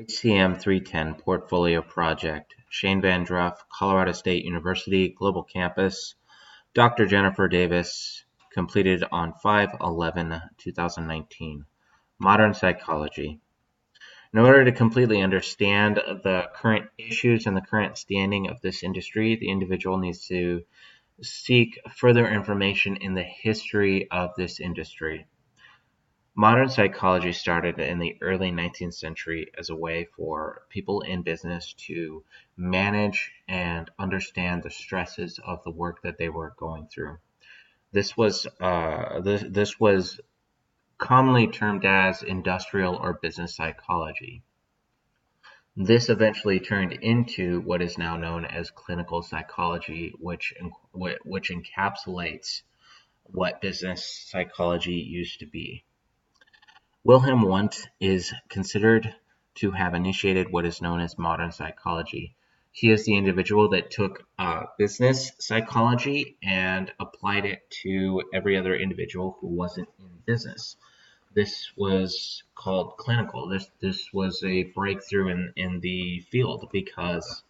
HCM 310 Portfolio Project, Shane VanDruff, Colorado State University Global Campus, Dr. Jennifer Davis, completed on 5/11/2019. Modern Psychology. In order to completely understand the current issues and the current standing of this industry, the individual needs to seek further information in the history of this industry. Modern psychology started in the early 19th century as a way for people in business to manage and understand the stresses of the work that they were going through. This was commonly termed as industrial or business psychology. This eventually turned into what is now known as clinical psychology, which encapsulates what business psychology used to be. Wilhelm Wundt is considered to have initiated what is known as modern psychology. He is the individual that took business psychology and applied it to every other individual who wasn't in business. This was called clinical. This was a breakthrough in the field because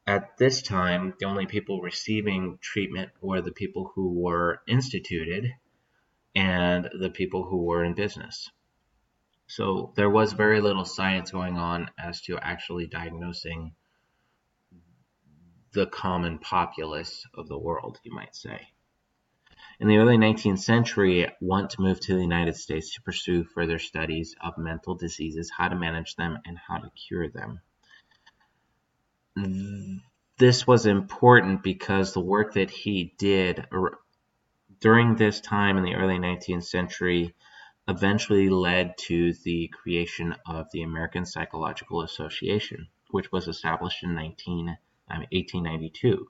at this time, the only people receiving treatment were the people who were instituted and the people who were in business. So there was very little science going on as to actually diagnosing the common populace of the world, you might say. In the early 19th century, Wundt moved to the United States to pursue further studies of mental diseases, how to manage them, and how to cure them. This was important because the work that he did during this time in the early 19th century eventually led to the creation of the American Psychological Association, which was established in 1892.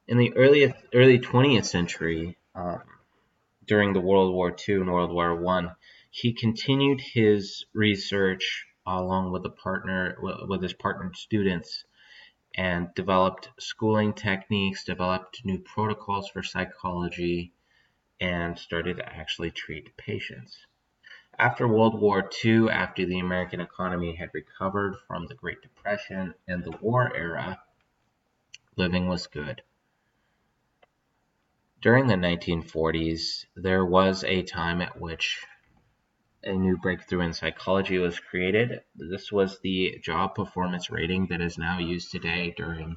In the early 20th century, during the World War II and World War I, he continued his research along with his partnered students, and developed schooling techniques, developed new protocols for psychology, and started to actually treat patients. After World War II, after the American economy had recovered from the Great Depression and the war era, living was good. During the 1940s, there was a time at which a new breakthrough in psychology was created. This was the job performance rating that is now used today during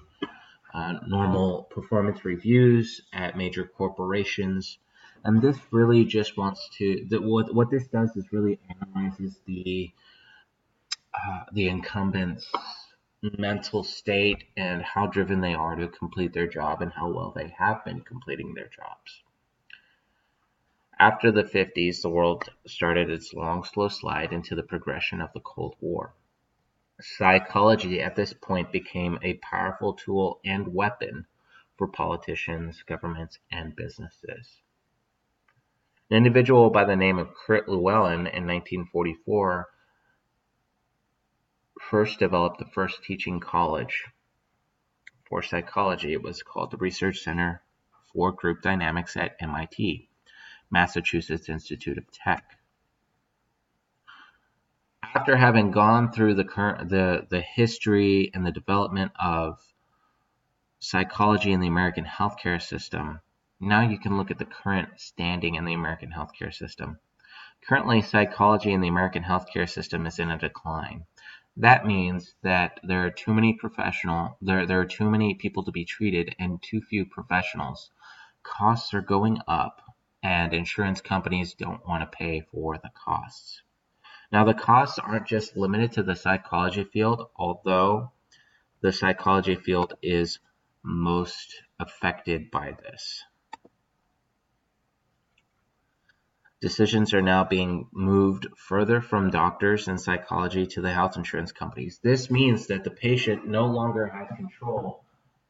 normal performance reviews at major corporations. And this really just wants to, what this does is really analyzes the incumbent's mental state and how driven they are to complete their job and how well they have been completing their jobs. After the 50s, the world started its long, slow slide into the progression of the Cold War. Psychology at this point became a powerful tool and weapon for politicians, governments, and businesses. An individual by the name of Kurt Llewellyn in 1944 first developed the first teaching college for psychology. It was called the Research Center for Group Dynamics at MIT. Massachusetts Institute of Tech. After having gone through the history and the development of psychology in the American healthcare system, now you can look at the current standing in the American healthcare system. Currently, psychology in the American healthcare system is in a decline. That means that there are too many there are too many people to be treated and too few professionals. Costs are going up, and insurance companies don't want to pay for the costs. Now, the costs aren't just limited to the psychology field, although the psychology field is most affected by this. Decisions are now being moved further from doctors and psychology to the health insurance companies. This means that the patient no longer has control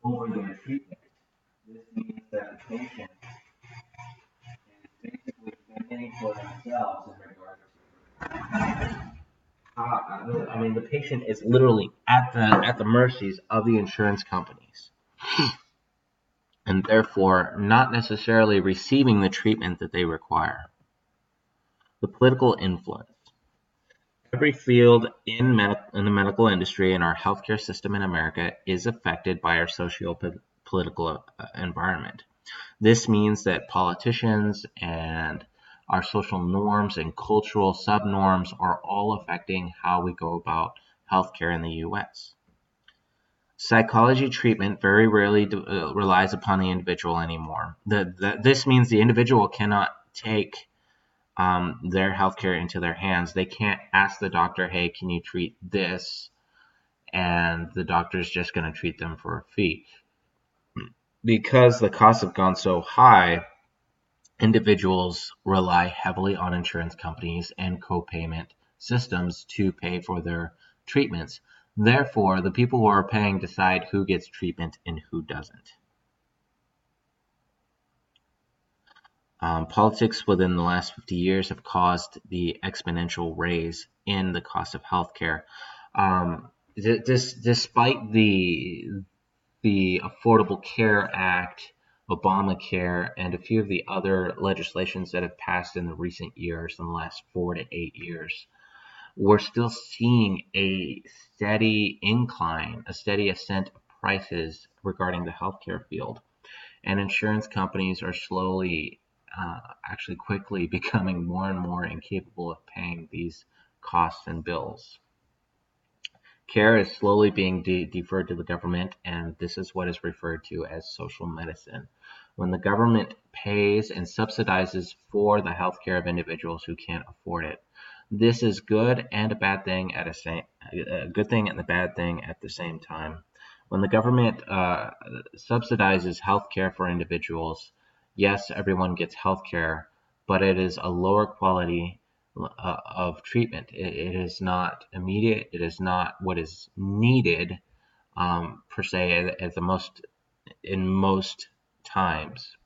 over their treatment. This means that the patient basically fending for themselves in regard to the patient is literally at the mercies of the insurance companies, and therefore not necessarily receiving the treatment that they require. The political influence. Every field in the medical industry and our healthcare system in America is affected by our socio-political environment. This means that politicians and our social norms and cultural subnorms are all affecting how we go about healthcare in the US. Psychology treatment very rarely relies upon the individual anymore. This means the individual cannot take their healthcare into their hands. They can't ask the doctor, hey, can you treat this? And the doctor's just going to treat them for a fee. Because the costs have gone so high, individuals rely heavily on insurance companies and co-payment systems to pay for their treatments. Therefore, the people who are paying decide who gets treatment and who doesn't. Politics within the last 50 years have caused the exponential raise in the cost of healthcare. Despite the Affordable Care Act, Obamacare, and a few of the other legislations that have passed in the recent years, in the last 4 to 8 years, we're still seeing a steady incline, a steady ascent of prices regarding the healthcare field. And insurance companies are slowly, actually quickly becoming more and more incapable of paying these costs and bills. Care is slowly being deferred to the government, and this is what is referred to as social medicine. When the government pays and subsidizes for the health care of individuals who can't afford it, this is good and a bad thing a good thing and a bad thing at the same time. When the government subsidizes health care for individuals, yes, everyone gets health care, but it is a lower quality of treatment. It is not immediate. It is not what is needed per se at the most in most times.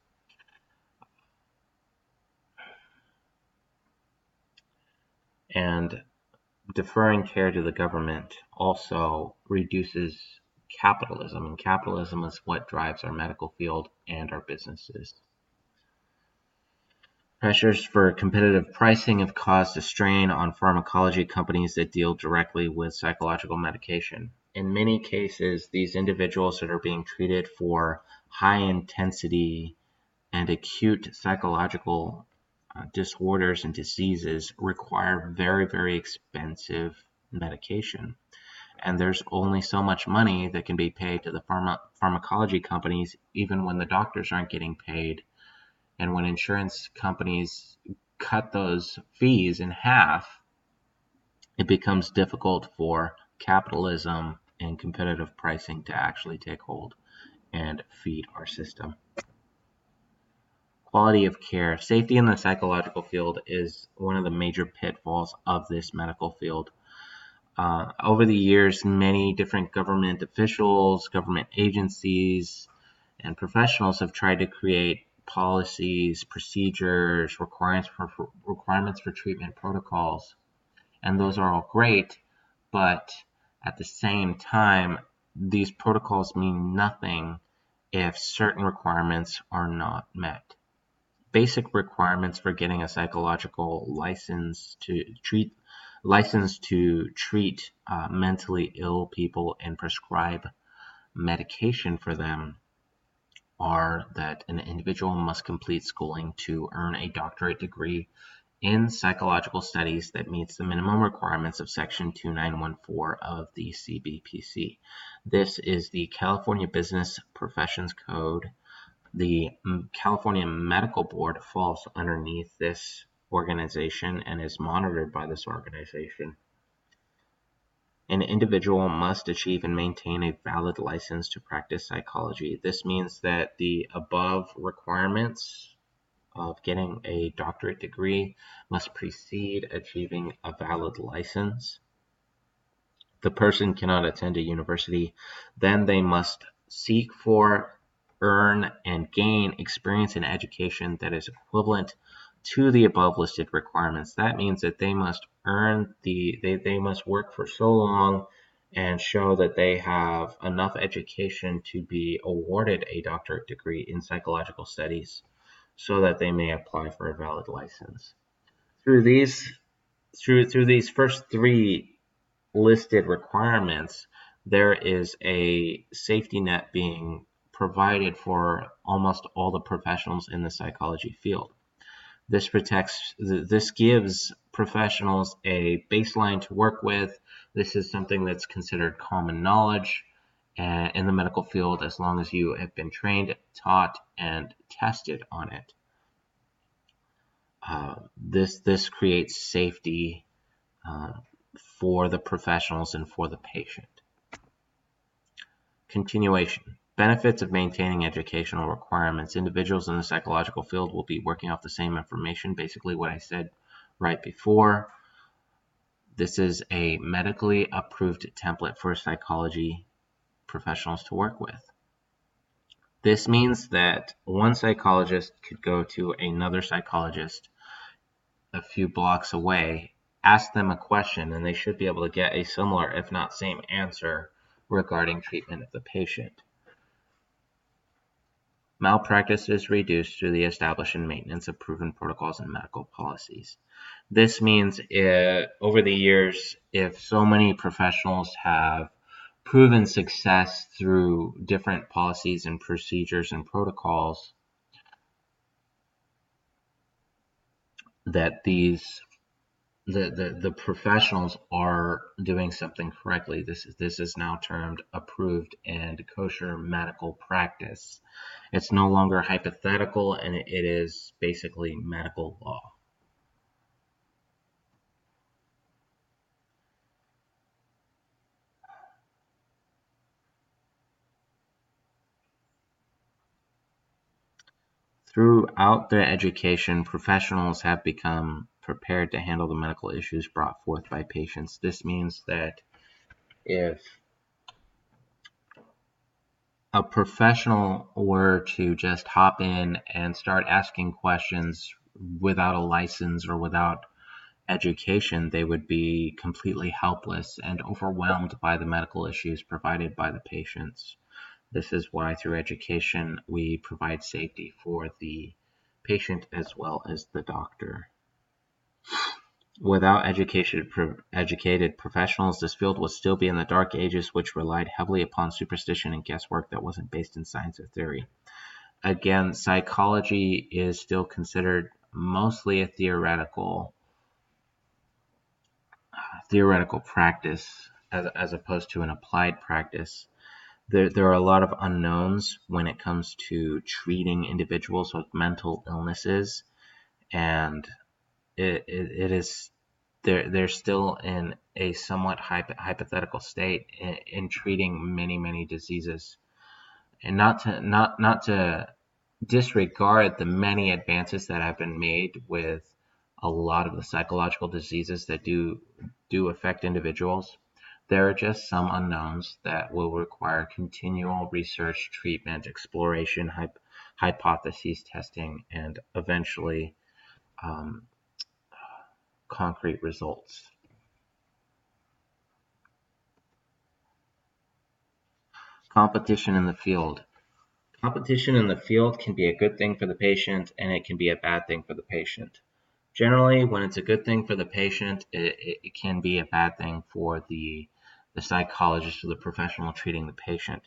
And deferring care to the government also reduces capitalism, and capitalism is what drives our medical field and our businesses. Pressures for competitive pricing have caused a strain on pharmacology companies that deal directly with psychological medication. In many cases, these individuals that are being treated for high intensity and acute psychological disorders and diseases require very, very expensive medication. And there's only so much money that can be paid to the pharmacology companies, even when the doctors aren't getting paid. And when insurance companies cut those fees in half, it becomes difficult for capitalism and competitive pricing to actually take hold and feed our system. Quality of care. Safety in the psychological field is one of the major pitfalls of this medical field. Over the years, many different government officials, government agencies, and professionals have tried to create policies, procedures, requirements for treatment protocols, and those are all great, but at the same time, these protocols mean nothing if certain requirements are not met. Basic requirements for getting a psychological license to treat mentally ill people and prescribe medication for them are that an individual must complete schooling to earn a doctorate degree in psychological studies that meets the minimum requirements of Section 2914 of the CBPC. This is the California Business Professions Code. The California Medical Board falls underneath this organization and is monitored by this organization. An individual must achieve and maintain a valid license to practice psychology. This means that the above requirements of getting a doctorate degree must precede achieving a valid license. The person cannot attend a university. Then they must seek for, earn, and gain experience in education that is equivalent to the above listed requirements. That means that they must they must work for so long and show that they have enough education to be awarded a doctorate degree in psychological studies so that they may apply for a valid license. Through these through these first three listed requirements, there is a safety net being provided for almost all the professionals in the psychology field. This gives professionals a baseline to work with. This is something that's considered common knowledge in the medical field as long as you have been trained, taught, and tested on it. This creates safety for the professionals and for the patient. Continuation. Benefits of maintaining educational requirements. Individuals in the psychological field will be working off the same information, basically what I said right before. This is a medically approved template for psychology professionals to work with. This means that one psychologist could go to another psychologist a few blocks away, ask them a question, and they should be able to get a similar, if not same, answer regarding treatment of the patient. Malpractice is reduced through the establishment and maintenance of proven protocols and medical policies. This means over the years, if so many professionals have proven success through different policies and procedures and protocols, that the professionals are doing something correctly. This is now termed approved and kosher medical practice. It's no longer hypothetical, and it is basically medical law. Throughout their education, professionals have become prepared to handle the medical issues brought forth by patients. This means that if a professional were to just hop in and start asking questions without a license or without education, they would be completely helpless and overwhelmed by the medical issues provided by the patients. This is why through education we provide safety for the patient as well as the doctor. Without educated professionals, this field would still be in the dark ages, which relied heavily upon superstition and guesswork that wasn't based in science or theory. Again, psychology is still considered mostly a theoretical practice as opposed to an applied practice. There are a lot of unknowns when it comes to treating individuals with mental illnesses, and they're still in a somewhat hypothetical state in treating many diseases, and not to disregard the many advances that have been made with a lot of the psychological diseases that do affect individuals. There are just some unknowns that will require continual research, treatment, exploration, hypotheses testing, and eventually concrete results. Competition in the field. Competition in the field can be a good thing for the patient, and it can be a bad thing for the patient. Generally, when it's a good thing for the patient, it can be a bad thing for the psychologist or the professional treating the patient,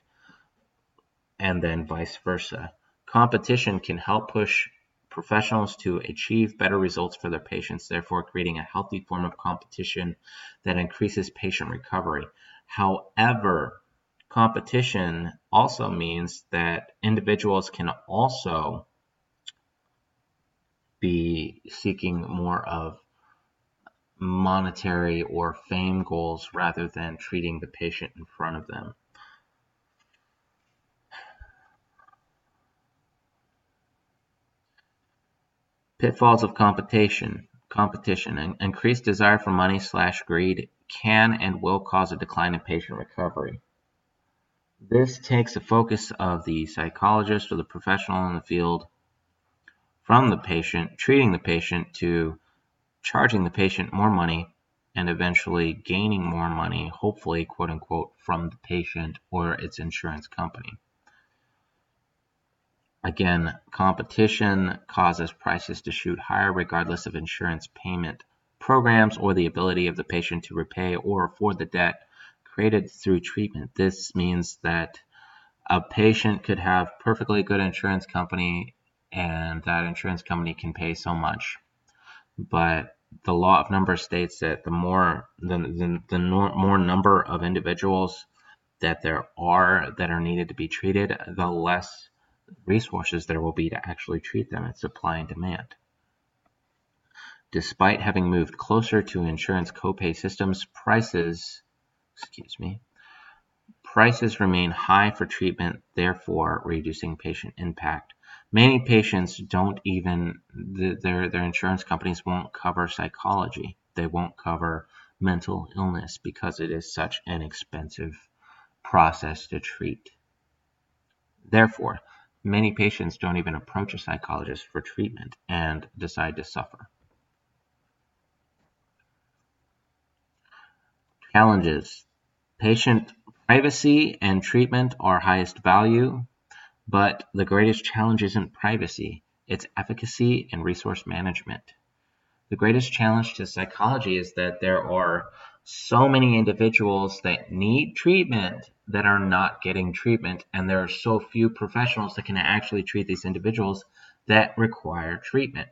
and then vice versa. Competition can help push professionals to achieve better results for their patients, therefore creating a healthy form of competition that increases patient recovery. However, competition also means that individuals can also be seeking more of monetary or fame goals rather than treating the patient in front of them. Pitfalls of competition. An increased desire for money/greed can and will cause a decline in patient recovery. This takes the focus of the psychologist or the professional in the field from the patient, treating the patient, to charging the patient more money and eventually gaining more money, hopefully, quote unquote, from the patient or its insurance company. Again, competition causes prices to shoot higher regardless of insurance payment programs or the ability of the patient to repay or afford the debt created through treatment. This means that a patient could have perfectly good insurance company and that insurance company can pay so much, but the law of numbers states that more number of individuals that there are that are needed to be treated, the less resources there will be to actually treat them. It's supply and demand. Despite having moved closer to insurance copay systems, prices remain high for treatment, therefore reducing patient impact. Many patients don't even their insurance companies won't cover psychology. They won't cover mental illness because it is such an expensive process to treat. Therefore, many patients don't even approach a psychologist for treatment and decide to suffer. Challenges: patient privacy and treatment are highest value, but the greatest challenge isn't privacy, it's efficacy and resource management. The greatest challenge to psychology is that there are so many individuals that need treatment that are not getting treatment, and there are so few professionals that can actually treat these individuals that require treatment.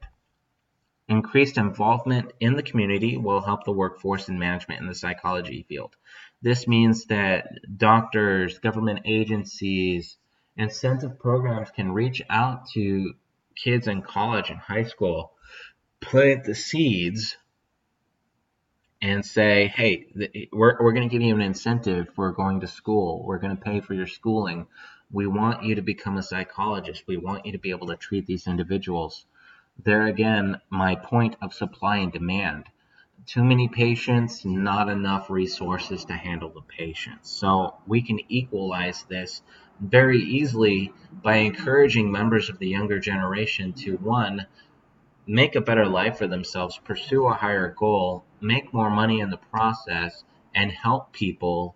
Increased involvement in the community will help the workforce and management in the psychology field. This means that doctors, government agencies, incentive programs can reach out to kids in college and high school, plant the seeds, and say, hey, we're going to give you an incentive for going to school. We're going to pay for your schooling. We want you to become a psychologist. We want you to be able to treat these individuals. There again, my point of supply and demand. Too many patients, not enough resources to handle the patients. So we can equalize this very easily by encouraging members of the younger generation to, one, make a better life for themselves, pursue a higher goal, make more money in the process, and help people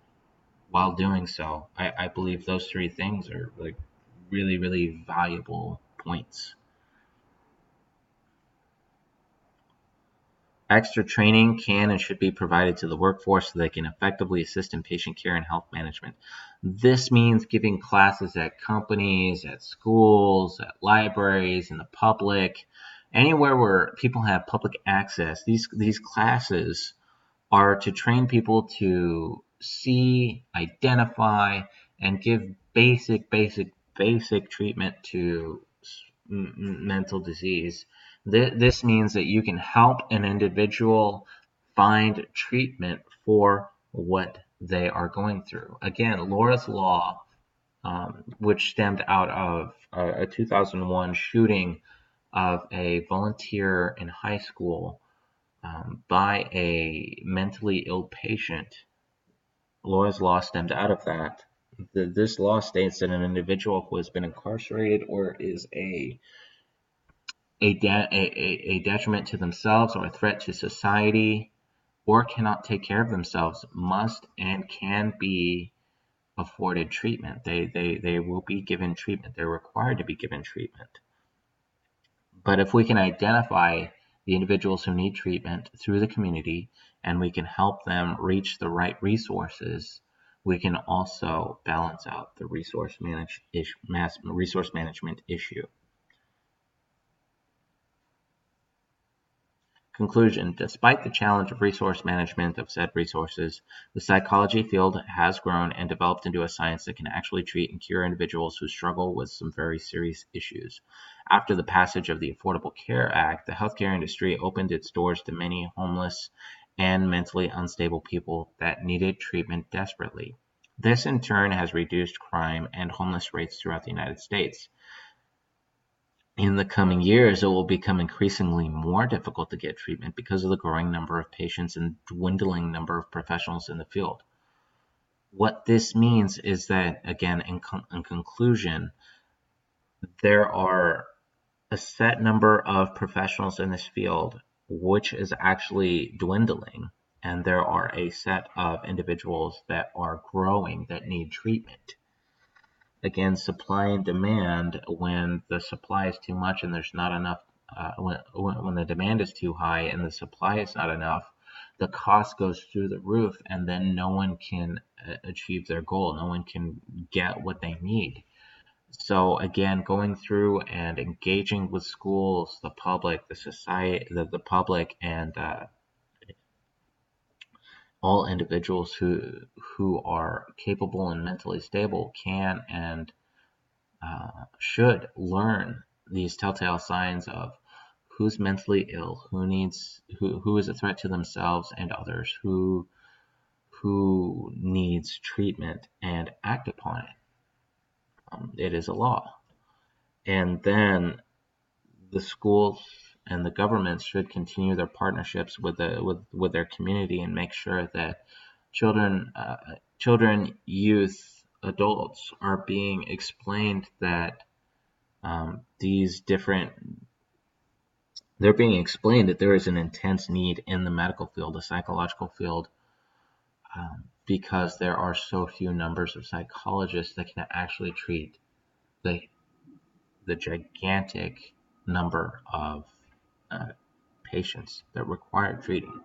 while doing so. I believe those three things are like really, really valuable points. Extra training can and should be provided to the workforce so they can effectively assist in patient care and health management. This means giving classes at companies, at schools, at libraries, in the public, anywhere where people have public access. These classes are to train people to see, identify, and give basic treatment to mental disease. This means that you can help an individual find treatment for what they are going through. Again, Laura's Law, which stemmed out of a 2001 shooting of a volunteer in high school by a mentally ill patient. Laura's Law stemmed out of that. This law states that an individual who has been incarcerated or is a detriment to themselves or a threat to society or cannot take care of themselves must and can be afforded treatment. They will be given treatment. They're required to be given treatment. But if we can identify the individuals who need treatment through the community and we can help them reach the right resources, we can also balance out the resource management issue. Conclusion: despite the challenge of resource management of said resources, the psychology field has grown and developed into a science that can actually treat and cure individuals who struggle with some very serious issues. After the passage of the Affordable Care Act, the healthcare industry opened its doors to many homeless and mentally unstable people that needed treatment desperately. This in turn has reduced crime and homeless rates throughout the United States. In the coming years, it will become increasingly more difficult to get treatment because of the growing number of patients and dwindling number of professionals in the field. What this means is that, again, in conclusion, there are a set number of professionals in this field which is actually dwindling, and there are a set of individuals that are growing that need treatment. again, supply and demand. When the supply is too much and there's not enough, when the demand is too high and the supply is not enough, the cost goes through the roof, and then no one can achieve their goal. No one can get what they need. So again, going through and engaging with schools, the public, the society, the public, and all individuals who are capable and mentally stable can and should learn these telltale signs of who's mentally ill, who is a threat to themselves and others, who needs treatment, and act upon it. It is a law. And then the schools and the governments should continue their partnerships with their community and make sure that children, youth, adults are being explained that these different they're being explained that there is an intense need in the medical field, the psychological field, because there are so few numbers of psychologists that can actually treat the gigantic number of patients that require treating.